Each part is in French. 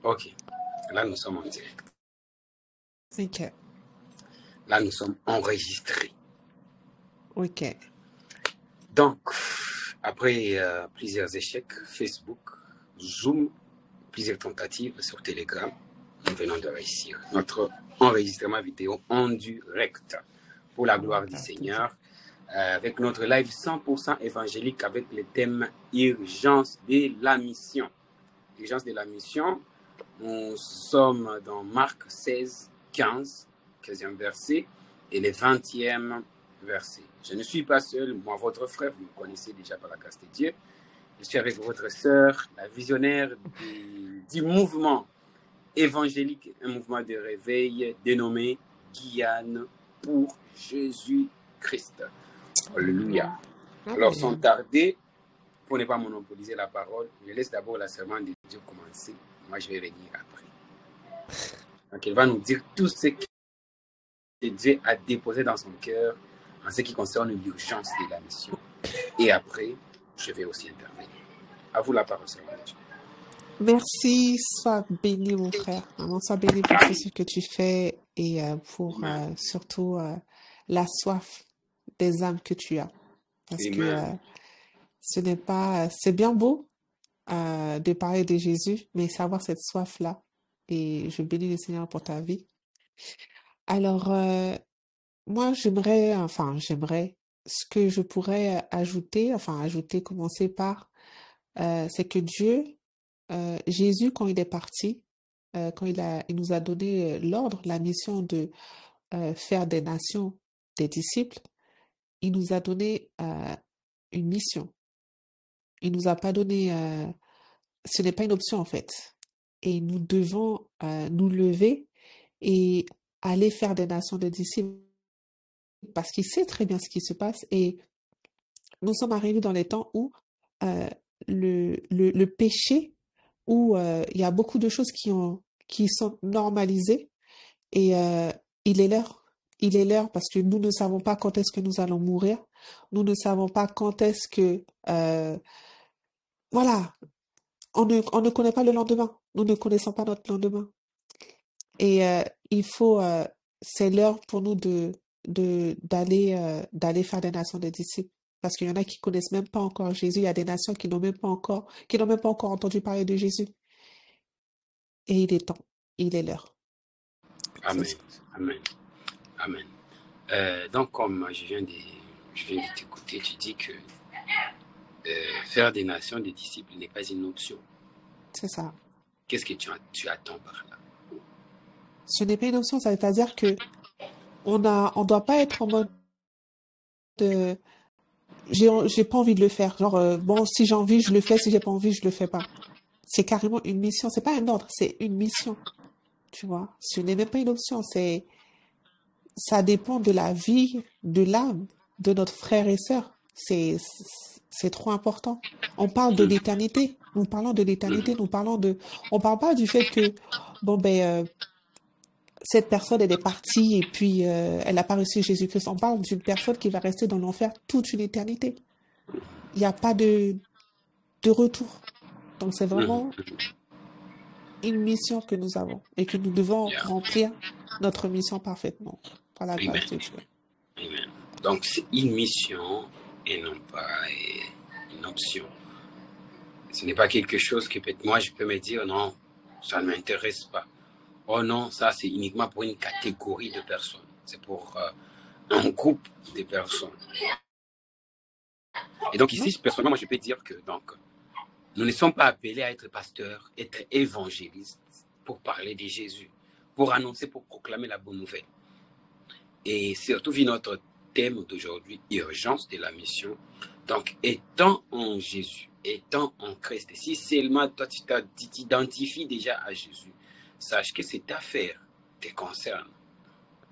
Ok, là nous sommes en direct. Ok. Là nous sommes enregistrés. Ok. Donc, après plusieurs échecs, Facebook, Zoom, plusieurs tentatives sur Telegram, nous venons de réussir notre enregistrement vidéo en direct pour la gloire du Seigneur, avec notre live 100% évangélique avec le thème Urgence de la mission. Urgence de la mission, nous sommes dans Marc 16, 15, 15e verset et le 20e verset. Je ne suis pas seul, moi votre frère, vous me connaissez déjà par la grâce de Dieu. Je suis avec votre sœur, la visionnaire du mouvement évangélique, un mouvement de réveil dénommé Guyane pour Jésus-Christ. Alléluia. Alors, sans tarder, pour ne pas monopoliser la parole, je laisse d'abord la servante de Dieu commencer. Moi, je vais venir après. Donc, elle va nous dire tout ce que Dieu a déposé dans son cœur en ce qui concerne l'urgence de la mission. Et après, je vais aussi intervenir. À vous la parole, servante de Dieu. Merci, sois béni, mon frère. Vraiment, sois béni pour tout ce que tu fais et pour surtout la soif des âmes que tu as. Parce que ce n'est pas, c'est bien beau de parler de Jésus, mais savoir cette soif-là. Et je bénis le Seigneur pour ta vie. Alors, moi, j'aimerais, ce que je pourrais ajouter, commencer par, c'est que Dieu, Jésus, quand il est parti, quand il nous a donné l'ordre, la mission de faire des nations des disciples, il nous a donné une mission. Il nous a pas donné, ce n'est pas une option en fait. Et nous devons nous lever et aller faire des nations de disciples parce qu'il sait très bien ce qui se passe et nous sommes arrivés dans les temps où le péché, où il y a beaucoup de choses qui sont normalisées et il est l'heure. Il est l'heure parce que nous ne savons pas quand est-ce que nous allons mourir. Nous ne savons pas quand est-ce que... voilà, on ne connaît pas le lendemain. Nous ne connaissons pas notre lendemain. Et il faut... c'est l'heure pour nous d'aller faire des nations de disciples. Parce qu'il y en a qui connaissent même pas encore Jésus. Il y a des nations qui n'ont même pas encore entendu parler de Jésus. Et il est temps. Il est l'heure. Amen. Amen. Amen. Donc, comme je viens de t'écouter, tu dis que faire des nations des disciples n'est pas une option. C'est ça. Qu'est-ce que tu attends par là? Ce n'est pas une option, ça veut dire que on doit pas être en mode j'ai pas envie de le faire. Genre, bon, si j'ai envie, je le fais. Si j'ai pas envie, je le fais pas. C'est carrément une mission. C'est pas un ordre, c'est une mission. Tu vois? Ce n'est même pas une option. Ça dépend de la vie, de l'âme, de notre frère et sœur. C'est trop important. On parle de l'éternité. Nous parlons de l'éternité. On parle pas du fait que, bon, cette personne, elle est partie et puis elle n'a pas reçu Jésus-Christ. On parle d'une personne qui va rester dans l'enfer toute une éternité. Il n'y a pas de retour. Donc, c'est vraiment une mission que nous avons et que nous devons remplir notre mission parfaitement par la grâce de Dieu. Amen. Donc, c'est une mission et non pas une option. Ce n'est pas quelque chose que peut-être moi, je peux me dire, non, ça ne m'intéresse pas. Oh non, ça, c'est uniquement pour une catégorie de personnes. C'est pour un groupe de personnes. Et donc ici, personnellement, moi, je peux dire que donc, nous ne sommes pas appelés à être pasteurs, être évangélistes pour parler de Jésus, pour annoncer, pour proclamer la bonne nouvelle. Et surtout, vu notre thème d'aujourd'hui, urgence de la mission. Donc, étant en Jésus, étant en Christ, si seulement toi, tu t'identifies déjà à Jésus, sache que cette affaire te concerne.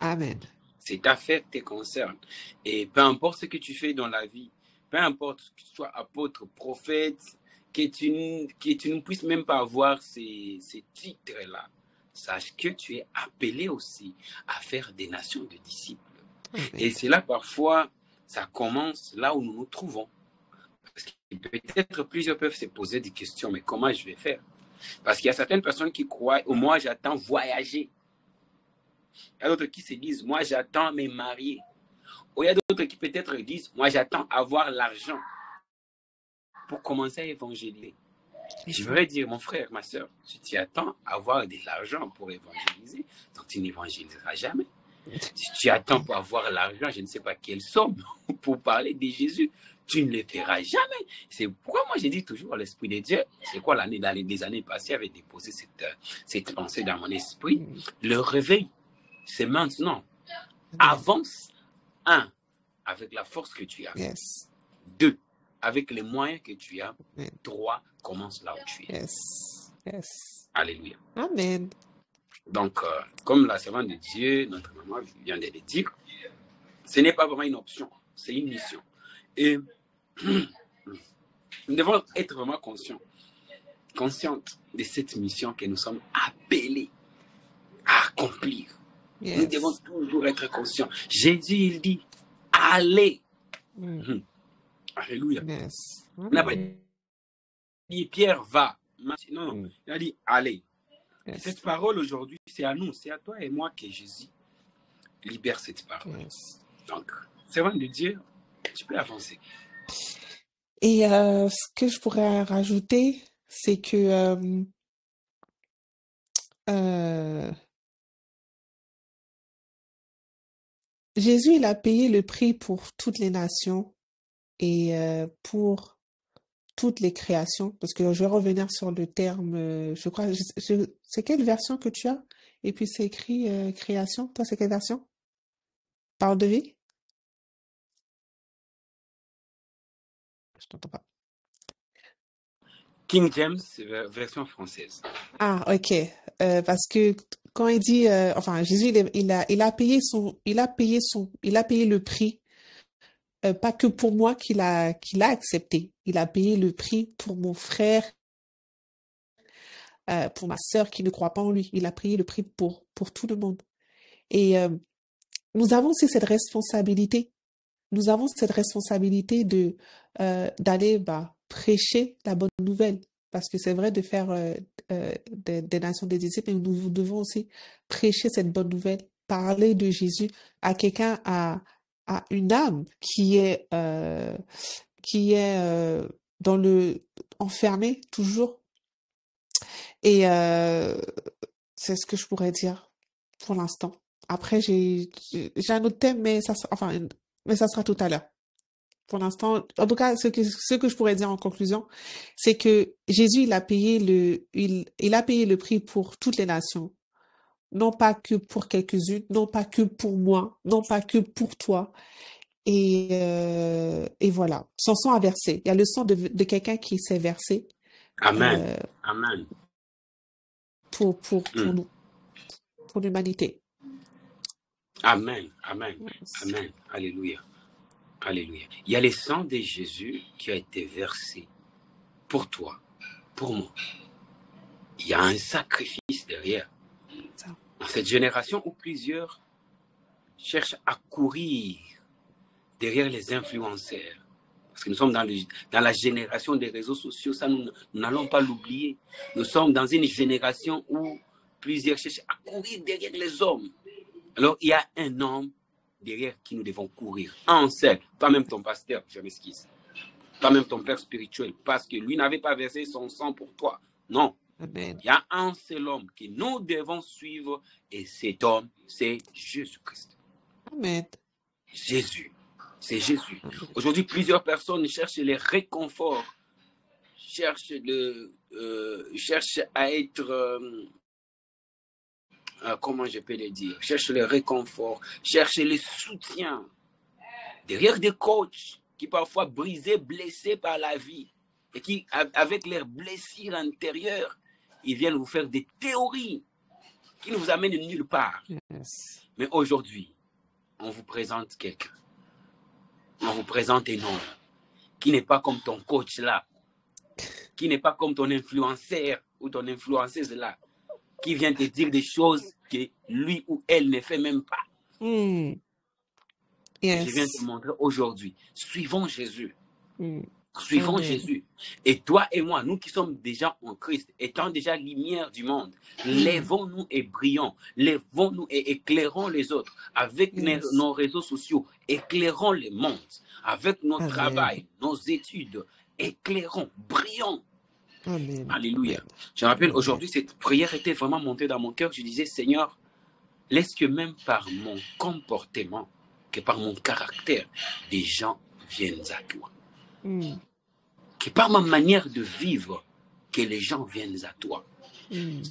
Amen. Cette affaire te concerne. Et peu importe ce que tu fais dans la vie, peu importe que tu sois apôtre, prophète, que tu ne puisses même pas avoir ces titres-là, sache que tu es appelé aussi à faire des nations de disciples. Amen. Et c'est là, parfois, ça commence là où nous nous trouvons. Parce que peut-être plusieurs peuvent se poser des questions, mais comment je vais faire? Parce qu'il y a certaines personnes qui croient, oh, moi j'attends voyager. Il y a d'autres qui se disent, moi j'attends me marier. Ou il y a d'autres qui peut-être disent, moi j'attends avoir l'argent pour commencer à évangéliser. Je voudrais dire, mon frère, ma soeur, si tu attends à avoir de l'argent pour évangéliser, donc tu n'évangéliseras jamais. Si tu attends pour avoir l'argent, je ne sais pas quelle somme, pour parler de Jésus, tu ne le feras jamais. C'est pourquoi moi j'ai dit toujours, l'Esprit de Dieu, c'est quoi l'année, dans les années passées, avait déposé cette pensée dans mon esprit. Le réveil, c'est maintenant. Avance, 1, avec la force que tu as. 2, avec les moyens que tu as. 3, commence là où tu es. Alléluia. Amen. Donc, comme la servante de Dieu, notre maman vient de le dire, ce n'est pas vraiment une option, c'est une mission. Et nous devons être vraiment conscientes de cette mission que nous sommes appelés à accomplir. Nous devons toujours être conscients. Jésus, il dit, allez. Alléluia. Il n'a pas dit, Pierre, va. Non, il a dit, allez. Cette parole aujourd'hui, c'est à nous, c'est à toi et moi que Jésus libère cette parole. Donc, servant de Dieu, tu peux avancer. Et ce que je pourrais rajouter, c'est que Jésus, il a payé le prix pour toutes les nations et pour toutes les créations, parce que je vais revenir sur le terme, je crois, c'est quelle version que tu as? Et puis c'est écrit création, toi c'est quelle version? Parole de vie? Je t'entends pas. King James, version française. Ah, ok. Parce que quand il dit, enfin, Jésus, il a payé le prix, pas que pour moi qu'il a accepté. Il a payé le prix pour mon frère, pour ma sœur qui ne croit pas en lui. Il a payé le prix pour tout le monde. Et nous avons aussi cette responsabilité. Nous avons cette responsabilité de d'aller prêcher la bonne nouvelle. Parce que c'est vrai de faire des nations des disciples, mais nous devons aussi prêcher cette bonne nouvelle, parler de Jésus à quelqu'un, à une âme qui est dans enfermée toujours. Et c'est ce que je pourrais dire pour l'instant. Après, j'ai un autre thème, mais ça sera tout à l'heure. Pour l'instant, en tout cas, ce que je pourrais dire en conclusion, c'est que Jésus, il a payé le prix pour toutes les nations. Non pas que pour quelques-unes, non pas que pour moi, non pas que pour toi. Et voilà. Son sang a versé. Il y a le sang de quelqu'un qui s'est versé. Amen. Amen. Pour nous, pour l'humanité. Amen. Amen. Amen. Alléluia. Alléluia. Il y a le sang de Jésus qui a été versé pour toi, pour moi. Il y a un sacrifice derrière. Dans cette génération où plusieurs cherchent à courir derrière les influenceurs, parce que nous sommes dans la génération des réseaux sociaux, ça nous n'allons pas l'oublier. Nous sommes dans une génération où plusieurs cherchent à courir derrière les hommes. Alors il y a un homme derrière qui nous devons courir. Un seul, pas même ton pasteur, je m'excuse. Pas même ton père spirituel, parce que lui n'avait pas versé son sang pour toi. Non. Amen. Il y a un seul homme que nous devons suivre, et cet homme, c'est Jésus-Christ. Amen. Jésus. C'est Jésus. Aujourd'hui, plusieurs personnes cherchent les réconforts, cherchent à être, comment je peux le dire, cherchent le réconfort, cherchent le soutien derrière des coachs qui parfois brisés, blessés par la vie, et qui, avec leurs blessures intérieures, ils viennent vous faire des théories qui ne vous amènent nulle part. Yes. Mais aujourd'hui, on vous présente quelqu'un. On vous présente un homme qui n'est pas comme ton coach là, qui n'est pas comme ton influenceur ou ton influenceuse là, qui vient te dire des choses que lui ou elle ne fait même pas. Yes. Je viens te montrer aujourd'hui. Suivons Jésus. Suivons Amen. Jésus. Et toi et moi, nous qui sommes déjà en Christ, étant déjà lumière du monde, lèvons-nous et brillons. Lèvons-nous et éclairons les autres. Avec Yes. nos réseaux sociaux, éclairons le monde. Avec nos Amen. travails, nos études, éclairons, brillons. Amen. Alléluia. Amen. Je me rappelle, Amen. aujourd'hui, cette prière était vraiment montée dans mon cœur. Je disais, Seigneur, laisse que même par mon comportement, que par mon caractère, des gens viennent à toi. Mm. Que par ma manière de vivre, que les gens viennent à toi. Mm.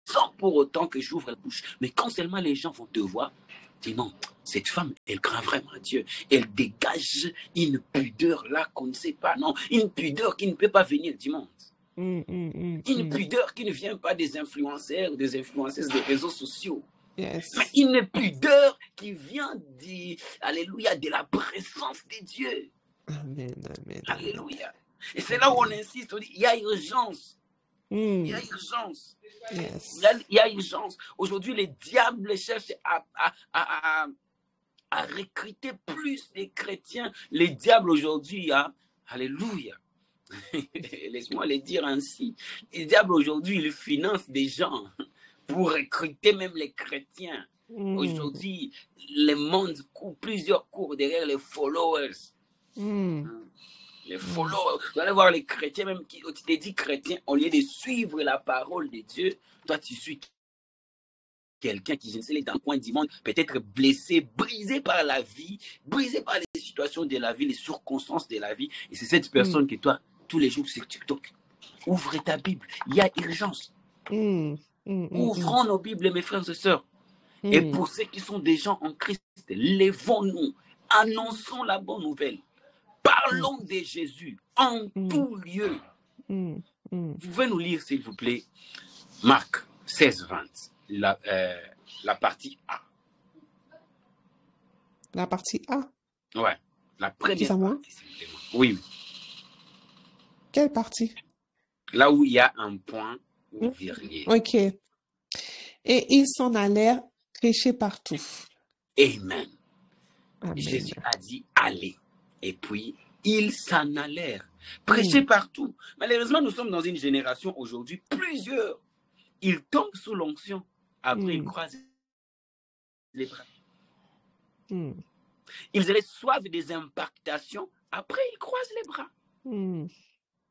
Sans pour autant que j'ouvre la bouche. Mais quand seulement les gens vont te voir, dis non, cette femme, elle craint vraiment Dieu. Elle dégage une pudeur là qu'on ne sait pas. Non, une pudeur qui ne peut pas venir du monde. Une pudeur qui ne vient pas des influenceurs, des influenceuses des réseaux sociaux. Yes. Mais une pudeur qui vient alléluia, de la présence de Dieu. Amen. Amen. Alléluia. Et c'est là où on insiste, on dit, il y a urgence. Il y a urgence. Yes. Il y a urgence. Aujourd'hui, les diables cherchent à recruter plus de chrétiens. Les diables aujourd'hui, alléluia. Laisse-moi le dire ainsi. Les diables aujourd'hui, ils financent des gens pour recruter même les chrétiens. Aujourd'hui, le monde court plusieurs cours derrière les followers. Les followers. Vous allez voir les chrétiens, même qui tu t'es dit chrétien, au lieu de suivre la parole de Dieu, toi tu suis quelqu'un qui, je ne sais, est dans le coin du monde, peut-être blessé, brisé par la vie, brisé par les situations de la vie, les circonstances de la vie. Et c'est cette personne que toi, tous les jours sur TikTok, ouvre ta Bible. Il y a urgence. Ouvrons nos Bibles, mes frères et sœurs. Et pour ceux qui sont des gens en Christ, lèvons-nous, annonçons la bonne nouvelle. Parlons de Jésus en tout lieu. Vous pouvez nous lire, s'il vous plaît, Marc 16-20, la partie A. La partie A? Ouais, la première partie, s'il vous plaît. Oui. Quelle partie? Là où il y a un point virgule. Ok. Et ils s'en allèrent prêcher partout. Amen. Amen. Jésus a dit allez. Et puis, ils s'en allèrent. Prêcher partout. Malheureusement, nous sommes dans une génération aujourd'hui, plusieurs. Ils tombent sous l'onction. Après, ils croisent les bras. Ils reçoivent des impactations. Après, ils croisent les bras.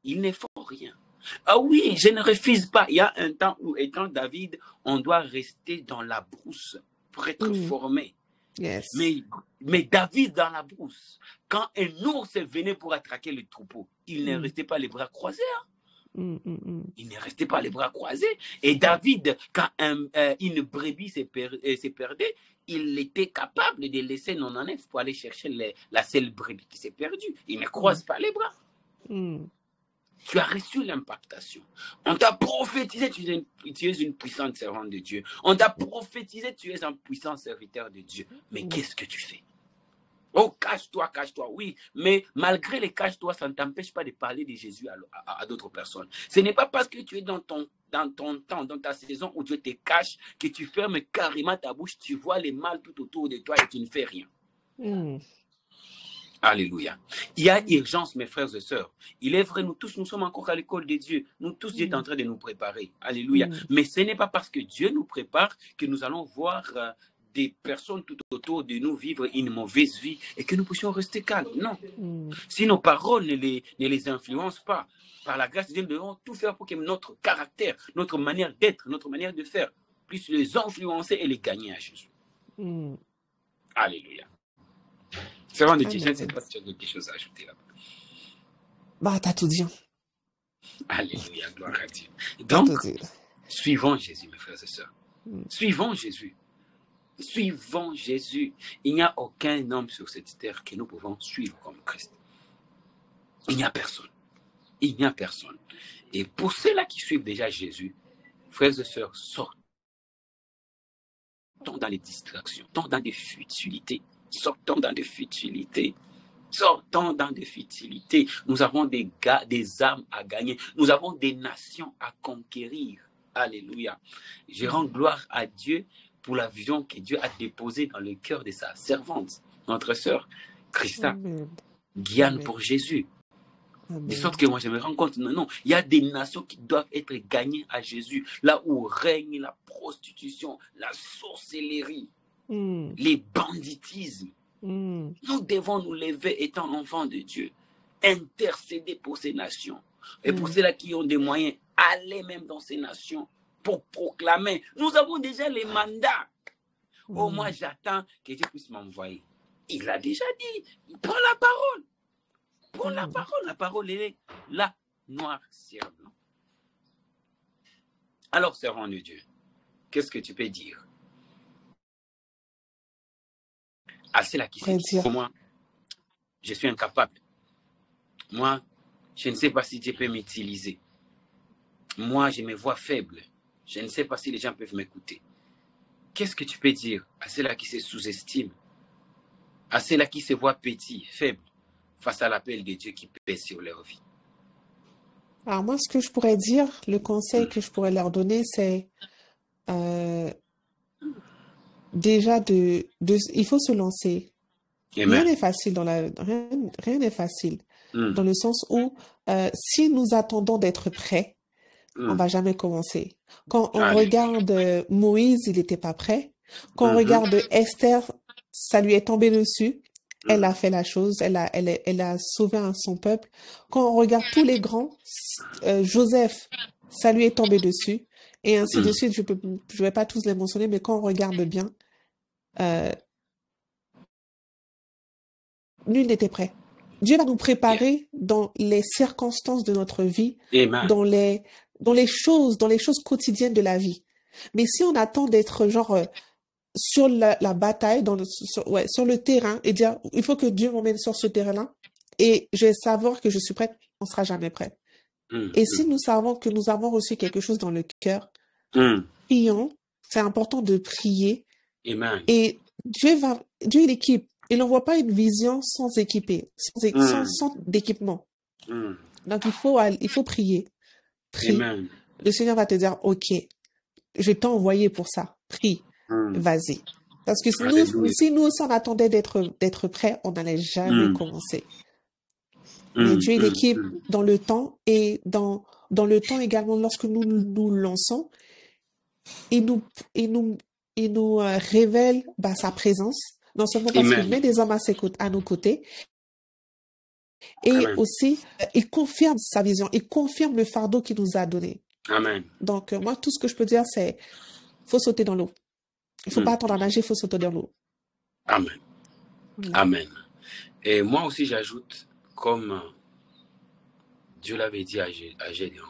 Ils ne font rien. Ah oui, je ne refuse pas. Il y a un temps où, étant David, on doit rester dans la brousse pour être formé. Yes. Mais David dans la brousse, quand un ours venait pour attraquer le troupeau, il ne restait pas les bras croisés. Il ne restait pas les bras croisés. Et David, quand une brebis s'est perdue, il était capable de laisser non-en-neuf pour aller chercher la seule brebis qui s'est perdue. Il ne croise pas les bras. Tu as reçu l'impactation. On t'a prophétisé, tu es une puissante servante de Dieu. On t'a prophétisé, tu es un puissant serviteur de Dieu. Mais qu'est-ce que tu fais? Oh, cache-toi. Oui, mais malgré les cache-toi, ça ne t'empêche pas de parler de Jésus à d'autres personnes. Ce n'est pas parce que tu es dans ton temps, dans ta saison où Dieu te cache, que tu fermes carrément ta bouche, tu vois les mal tout autour de toi et tu ne fais rien. Alléluia. Il y a urgence, mes frères et sœurs. Il est vrai, nous tous, nous sommes encore à l'école de Dieu. Nous tous, Dieu est en train de nous préparer. Alléluia. Mais ce n'est pas parce que Dieu nous prépare que nous allons voir des personnes tout autour de nous vivre une mauvaise vie et que nous puissions rester calmes. Non. Si nos paroles ne les influencent pas, par la grâce de Dieu, nous devons tout faire pour que notre caractère, notre manière d'être, notre manière de faire, puisse les influencer et les gagner à Jésus. Alléluia. C'est vraiment de Dieu. Je ne sais pas si tu as quelque chose à ajouter là-bas. Bah, t'as tout dit. Alléluia, gloire à Dieu. Donc, suivons Jésus, mes frères et sœurs. Suivons Jésus. Suivons Jésus. Il n'y a aucun homme sur cette terre que nous pouvons suivre comme Christ. Il n'y a personne. Il n'y a personne. Et pour ceux-là qui suivent déjà Jésus, frères et sœurs, sortons dans les distractions, sortons dans des futilités. Sortons dans des futilités. Sortons dans des futilités. Nous avons des âmes à gagner. Nous avons des nations à conquérir. Alléluia. Je rends gloire à Dieu pour la vision que Dieu a déposée dans le cœur de sa servante, notre sœur Christa. gagnent Amen. pour Jésus. De Amen. sorte que moi, je me rends compte, non, il y a des nations qui doivent être gagnées à Jésus. Là où règne la prostitution, la sorcellerie, les banditismes. Nous devons nous lever étant enfants de Dieu, intercéder pour ces nations. Et pour ceux-là qui ont des moyens, aller même dans ces nations pour proclamer. Nous avons déjà les mandats. Oh, moi, j'attends que Dieu puisse m'envoyer. Il a déjà dit, prends la parole. Prends la parole, elle est là, noir sur blanc. Alors, servant de Dieu, qu'est-ce que tu peux dire à ceux-là qui se disent, pour moi, je suis incapable. Moi, je ne sais pas si Dieu peut m'utiliser. Moi, je me vois faible. Je ne sais pas si les gens peuvent m'écouter. Qu'est-ce que tu peux dire à ceux-là qui se sous-estiment, à ceux-là qui se voient petits, faibles, face à l'appel de Dieu qui pèse sur leur vie? Alors moi, ce que je pourrais dire, le conseil que je pourrais leur donner, c'est déjà il faut se lancer. Rien n'est facile rien n'est facile dans le sens où si nous attendons d'être prêts, on va jamais commencer. Quand on regarde Moïse, il n'était pas prêt. Quand on regarde Esther, ça lui est tombé dessus. Elle a fait la chose, elle a sauvé son peuple. Quand on regarde tous les grands, Joseph, ça lui est tombé dessus. Et ainsi de suite, je vais pas tous les mentionner, mais quand on regarde bien, nul n'était prêt. Dieu va nous préparer dans les circonstances de notre vie, dans les choses quotidiennes de la vie. Mais si on attend d'être genre sur la bataille, sur le terrain et dire, il faut que Dieu m'emmène sur ce terrain-là et je vais savoir que je suis prête, on sera jamais prêt. Et si nous savons que nous avons reçu quelque chose dans le cœur, prions, c'est important de prier. Et Dieu est l'équipe. Il n'envoie pas une vision sans équiper, sans d'équipement. Donc, il faut prier. Prie. Le Seigneur va te dire, OK, je t'ai envoyé pour ça. Prie. Vas-y. Parce que si nous on attendait d'être prêts, on n'allait jamais commencer. Mais Dieu est l'équipe dans le temps et dans le temps également, lorsque nous nous lançons, il nous révèle sa présence. Non seulement parce qu'il met des hommes à nos côtés, et aussi, il confirme sa vision, il confirme le fardeau qu'il nous a donné. Amen. Donc, moi, tout ce que je peux dire, c'est, faut sauter dans l'eau. Il faut pas attendre à nager, il faut sauter dans l'eau. Amen. Amen. Et moi aussi, j'ajoute, comme Dieu l'avait dit à Gédéon,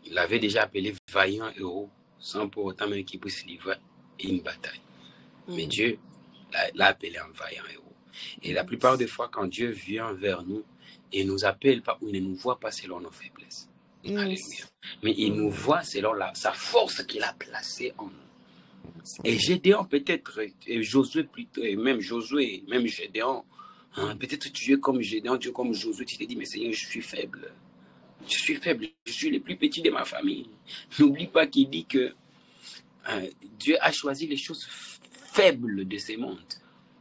il l'avait déjà appelé vaillant héros, sans pour autant même qu'il puisse livrer une bataille. Mais Dieu l'a appelé un vaillant héros. Et la plupart des fois, quand Dieu vient vers nous, il ne nous appelle pas ou il ne nous voit pas selon nos faiblesses. Alléluia. Mais il nous voit selon sa force qu'il a placée en nous. Et Gédéon peut-être, et Josué plutôt, et même Gédéon, peut-être tu es comme Gédéon, tu es comme Josué, tu te dis, mais Seigneur, je suis faible. Je suis faible, je suis le plus petit de ma famille. N'oublie pas qu'il dit que Dieu a choisi les choses faibles de ce monde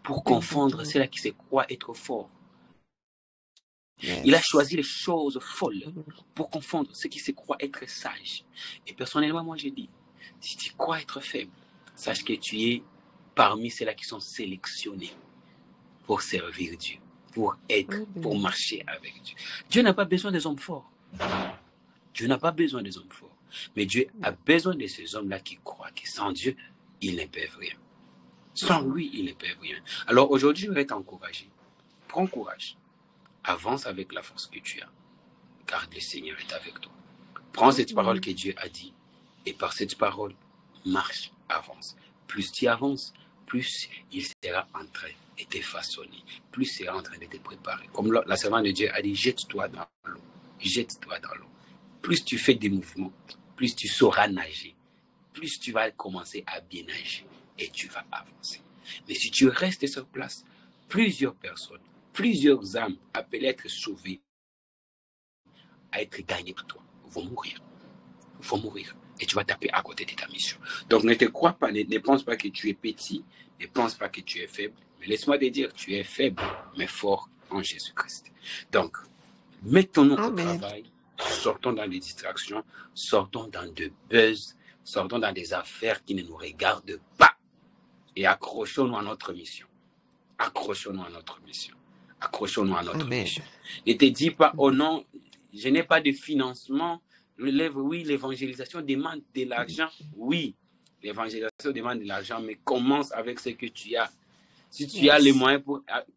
pour confondre ceux-là qui se croient être forts. Il a choisi les choses folles pour confondre ceux qui se croient être sages. Et personnellement, moi, je dis, si tu crois être faible, sache que tu es parmi ceux-là qui sont sélectionnés pour servir Dieu, pour marcher avec Dieu. Dieu n'a pas besoin des hommes forts. Dieu n'a pas besoin des hommes forts. Mais Dieu a besoin de ces hommes-là qui croient que sans Dieu, ils ne peuvent rien. Sans lui, ils ne peuvent rien. Alors aujourd'hui, je vais t'encourager. Prends courage. Avance avec la force que tu as. Car le Seigneur est avec toi. Prends cette parole que Dieu a dit. Et par cette parole, marche, avance. Plus tu avances, plus il sera en train de te façonner. Plus il sera en train de te préparer. Comme la servante de Dieu a dit, jette-toi dans l'eau. Jette-toi dans l'eau. Plus tu fais des mouvements, plus tu sauras nager. Plus tu vas commencer à bien nager. Et tu vas avancer. Mais si tu restes sur place, plusieurs personnes, plusieurs âmes appelées à être sauvées, à être gagnées pour toi, vont mourir. Vont mourir. Et tu vas taper à côté de ta mission. Donc ne te crois pas, ne pense pas que tu es petit, ne pense pas que tu es faible, Mais laisse-moi te dire, tu es faible, mais fort en Jésus-Christ. Donc, mettons-nous au travail, sortons dans les distractions, sortons dans de buzz, sortons dans des affaires qui ne nous regardent pas et accrochons-nous à notre mission. Accrochons-nous à notre mission. Accrochons-nous à notre mission. Ne te dis pas, oh non, je n'ai pas de financement. Oui, l'évangélisation demande de l'argent. Oui, l'évangélisation demande de l'argent, mais commence avec ce que tu as. Si tu as les moyens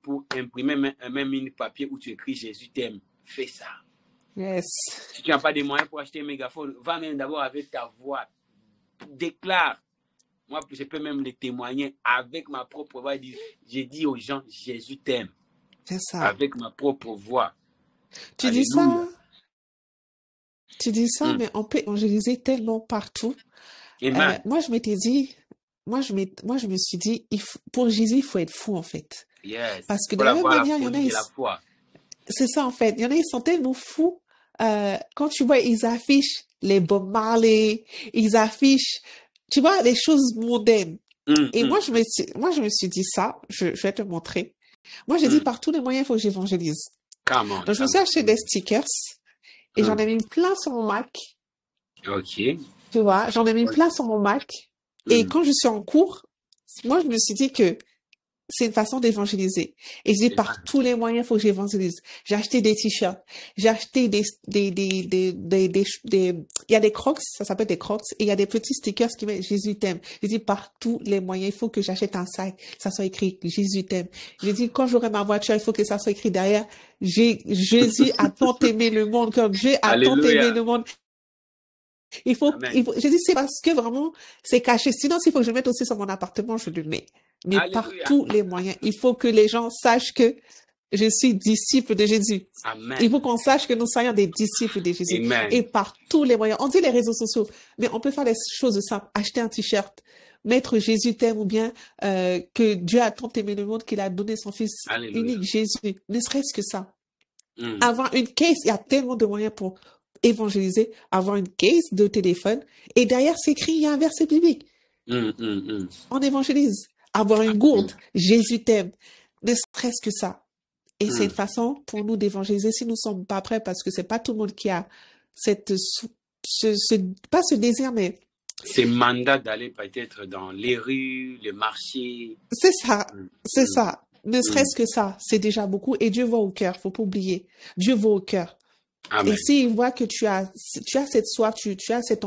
pour imprimer même une papier où tu écris Jésus t'aime, fais ça. Si tu n'as pas de moyens pour acheter un mégaphone, va même d'abord avec ta voix. Déclare. Moi, je peux même le témoigner avec ma propre voix. J'ai dit aux gens, Jésus t'aime. C'est ça. Avec ma propre voix. Tu dis ça, mais on peut évangéliser tellement partout. Moi, je m'étais dit, moi, je me suis dit, pour Jésus, il faut être fou, en fait. Parce que de la même manière, il y en a, c'est ça, en fait. Il y en a, ils sont tellement fous. Quand tu vois, ils affichent les Bob Marley, ils affichent, tu vois, les choses mondaines. Et moi, je me suis dit ça, je vais te montrer. Moi, j'ai dit, par tous les moyens, il faut que j'évangélise. Donc, je me suis acheté des stickers et j'en ai mis plein sur mon Mac. Ok. Tu vois, j'en ai mis plein sur mon Mac. Et quand je suis en cours, moi, je me suis dit que c'est une façon d'évangéliser. Et j'ai par tous les moyens, il faut que j'évangélise. J'ai acheté des t-shirts. J'ai acheté il y a des crocs, ça s'appelle des crocs, et il y a des petits stickers qui mettent Jésus t'aime. J'ai dit par tous les moyens, il faut que j'achète un sac, ça soit écrit Jésus t'aime. J'ai dit quand j'aurai ma voiture, il faut que ça soit écrit derrière, Jésus a tant aimé le monde, comme Dieu a tant aimé le monde. Il faut, je dis, c'est parce que vraiment, c'est caché. Sinon, s'il faut que je le mette aussi sur mon appartement, je le mets. Mais par tous les moyens, il faut que les gens sachent que je suis disciple de Jésus. Amen. Il faut qu'on sache que nous soyons des disciples de Jésus. Amen. Et par tous les moyens. On dit les réseaux sociaux, mais on peut faire des choses simples. Acheter un t-shirt, mettre Jésus t'aime, ou bien que Dieu a tant aimé le monde qu'il a donné son Fils unique, Jésus. Ne serait-ce que ça. Avoir une caisse, il y a tellement de moyens pour évangéliser, avoir une caisse de téléphone, et derrière c'est écrit, il y a un verset biblique. On évangélise. Avoir une gourde, Jésus t'aime. Ne serait-ce que ça. Et c'est une façon pour nous d'évangéliser si nous ne sommes pas prêts, parce que c'est pas tout le monde qui a pas ce désir, mais c'est mandat d'aller peut-être dans les rues, les marchés. C'est ça, c'est ça. Ne serait-ce que ça, c'est déjà beaucoup. Et Dieu voit au cœur, faut pas oublier. Dieu voit au cœur. Amen. Et s'il voit que tu as cette soif, tu as cette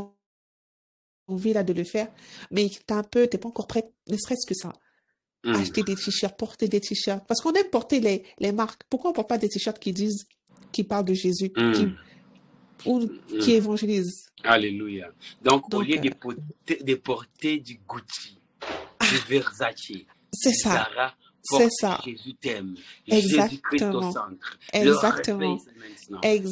envie là de le faire, mais t'es pas encore prêt, ne serait-ce que ça. Acheter des t-shirts, porter des t-shirts. Parce qu'on aime porter les marques. Pourquoi on porte pas des t-shirts qui parlent de Jésus, qui évangélisent? Alléluia. Donc au lieu de porter du Gucci, du Versace, c'est ça. Zara, c'est ça. Jésus t'aime. Jésus-Christ au centre. Exactement.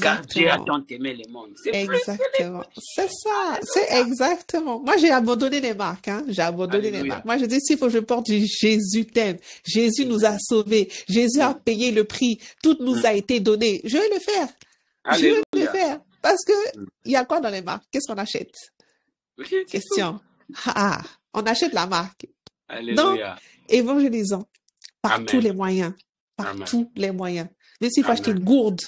Car Dieu a tant aimé le monde. Exactement. C'est ça. C'est exactement. Moi, j'ai abandonné les marques. J'ai abandonné les marques. Moi, je dis, s'il faut que je porte du Jésus t'aime. Jésus nous a sauvés. Jésus a payé le prix. Tout nous a été donné. Je vais le faire. Je vais le faire. Parce que il y a quoi dans les marques? Qu'est-ce qu'on achète? Question. On achète la marque. Alléluia. Donc, évangélisons par tous les moyens. Par tous les moyens. Même s'il faut acheter une gourde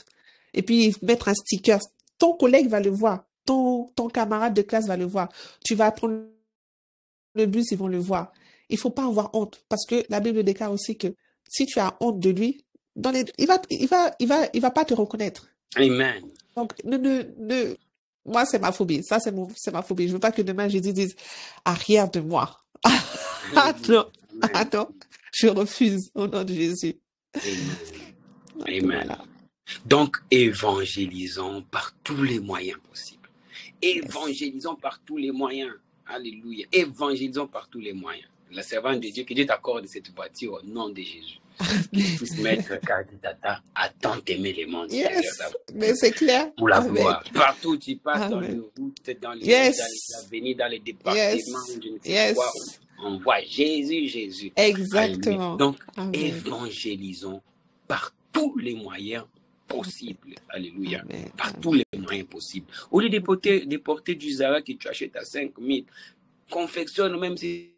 et puis mettre un sticker, ton collègue va le voir. Ton camarade de classe va le voir. Tu vas prendre le bus, ils vont le voir. Il faut pas avoir honte, parce que la Bible déclare aussi que si tu as honte de lui, il va pas te reconnaître. Amen. Donc, moi, c'est ma phobie. Ça, c'est ma phobie. Je veux pas que demain, Jésus dise, arrière de moi. Attends. Je refuse au nom de Jésus. Amen. Voilà. Donc, évangélisons par tous les moyens possibles. Évangélisons par tous les moyens. Alléluia. Évangélisons par tous les moyens. La servante de Dieu, que Dieu t'accorde cette voiture au nom de Jésus. Puisse mettre Tata à tant aimer les mondes. Mais c'est clair. Pour la gloire. Partout où tu passes, dans les routes, dans les avenues, dans les départements, je ne sais quoi, on voit Jésus, Jésus. Exactement. Donc, évangélisons par tous les moyens possibles. Alléluia. Par tous les moyens possibles. Au lieu de porter du Zara que tu achètes à 5 000, confectionne, même si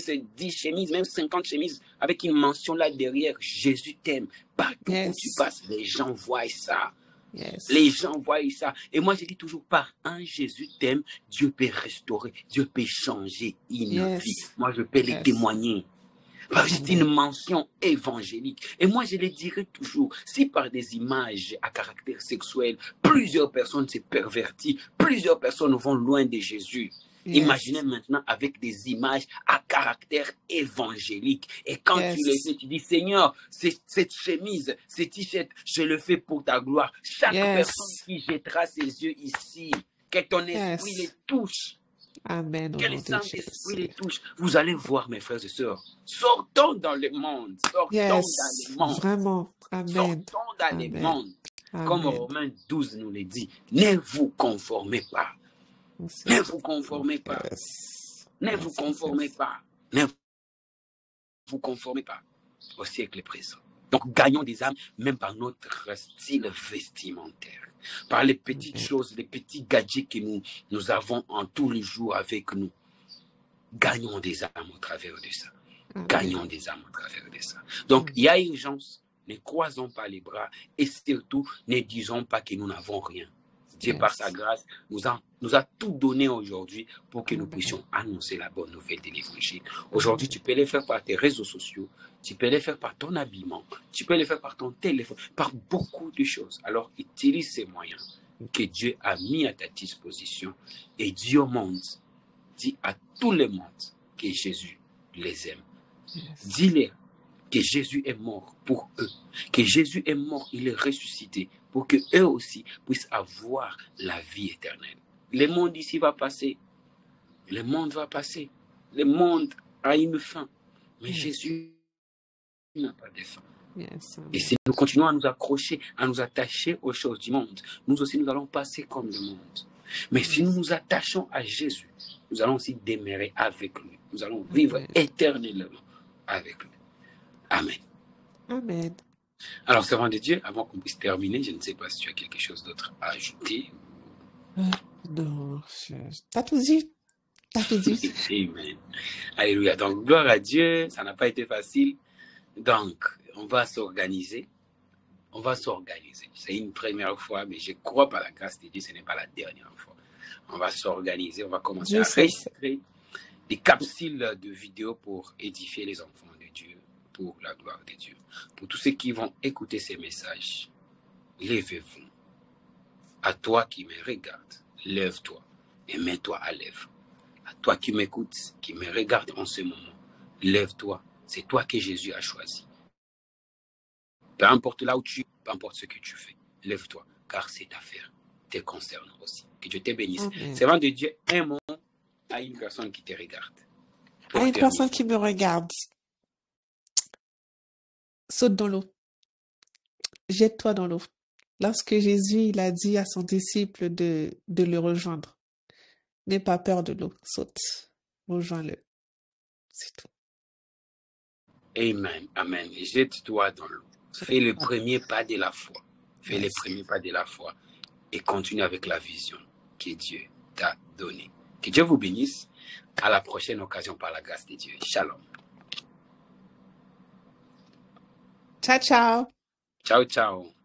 c'est 10 chemises, même 50 chemises, avec une mention là derrière, Jésus t'aime. Partout où tu passes, les gens voient ça. Les gens voient ça. Et moi, je dis toujours, par un Jésus t'aime, Dieu peut restaurer, Dieu peut changer une vie. Moi, je peux les témoigner. C'est une mention évangélique. Et moi, je le dirai toujours, si par des images à caractère sexuel, plusieurs personnes se pervertissent, plusieurs personnes vont loin de Jésus. Imaginez maintenant avec des images à caractère évangélique. Et quand tu le fais, tu dis, Seigneur, cette chemise, ce t-shirt, je le fais pour ta gloire. Chaque personne qui jettera ses yeux ici, que ton esprit les touche. Amen. Que le Saint-Esprit les touche. Vous allez voir, mes frères et sœurs, sortons dans le monde. Sortons dans le monde. Vraiment. Amen. Sortons dans le monde. Comme Romains 12 nous le dit, ne vous conformez pas. Ne vous conformez pas. Ne vous conformez pas. Ne vous conformez pas au siècle présent. Donc, gagnons des âmes, même par notre style vestimentaire, par les petites choses, les petits gadgets que nous avons en tous les jours avec nous. Gagnons des âmes au travers de ça. Gagnons des âmes au travers de ça. Donc, il y a urgence. Ne croisons pas les bras et surtout, ne disons pas que nous n'avons rien. Dieu, par sa grâce, nous a tout donné aujourd'hui pour que nous puissions annoncer la bonne nouvelle de l'évangile. Aujourd'hui, tu peux les faire par tes réseaux sociaux, tu peux les faire par ton habillement, tu peux les faire par ton téléphone, par beaucoup de choses. Alors, utilise ces moyens que Dieu a mis à ta disposition et dis au monde, dis à tout le monde que Jésus les aime. Dis-leur que Jésus est mort pour eux, que Jésus est mort, il est ressuscité, pour que eux aussi puissent avoir la vie éternelle. Le monde ici va passer, le monde va passer, le monde a une fin, mais Jésus n'a pas de fin. Et si nous continuons à nous accrocher, à nous attacher aux choses du monde, nous aussi nous allons passer comme le monde. Mais si nous nous attachons à Jésus, nous allons aussi demeurer avec lui, nous allons vivre éternellement avec lui. Amen. Amen. Alors, servant de Dieu, avant qu'on puisse terminer, je ne sais pas si tu as quelque chose d'autre à ajouter. Non, t'as tout dit. T'as tout dit. Amen. Alléluia. Donc, gloire à Dieu, ça n'a pas été facile. Donc, on va s'organiser. On va s'organiser. C'est une première fois, mais je crois par la grâce de Dieu, ce n'est pas la dernière fois. On va s'organiser, on va commencer à enregistrer des capsules de vidéos pour édifier les enfants de Dieu, pour la gloire de Dieu. Pour tous ceux qui vont écouter ces messages, levez-vous. À toi qui me regardes, lève-toi et mets-toi à l'œuvre. À toi qui m'écoutes, qui me regarde en ce moment, lève-toi. C'est toi que Jésus a choisi. Peu importe là où tu es, peu importe ce que tu fais, lève-toi, car cette affaire te concerne aussi. Que Dieu te bénisse. Servant de Dieu, un mot à une personne qui te regarde. À une personne qui me regarde, saute dans l'eau. Jette-toi dans l'eau. Lorsque Jésus il a dit à son disciple de le rejoindre, n'aie pas peur de l'eau, saute, rejoins-le. C'est tout. Amen, amen. Jette-toi dans l'eau. Fais le premier pas de la foi. Fais le premier pas de la foi et continue avec la vision que Dieu t'a donnée. Que Dieu vous bénisse. À la prochaine occasion par la grâce de Dieu. Shalom. Ciao, ciao. Ciao, ciao.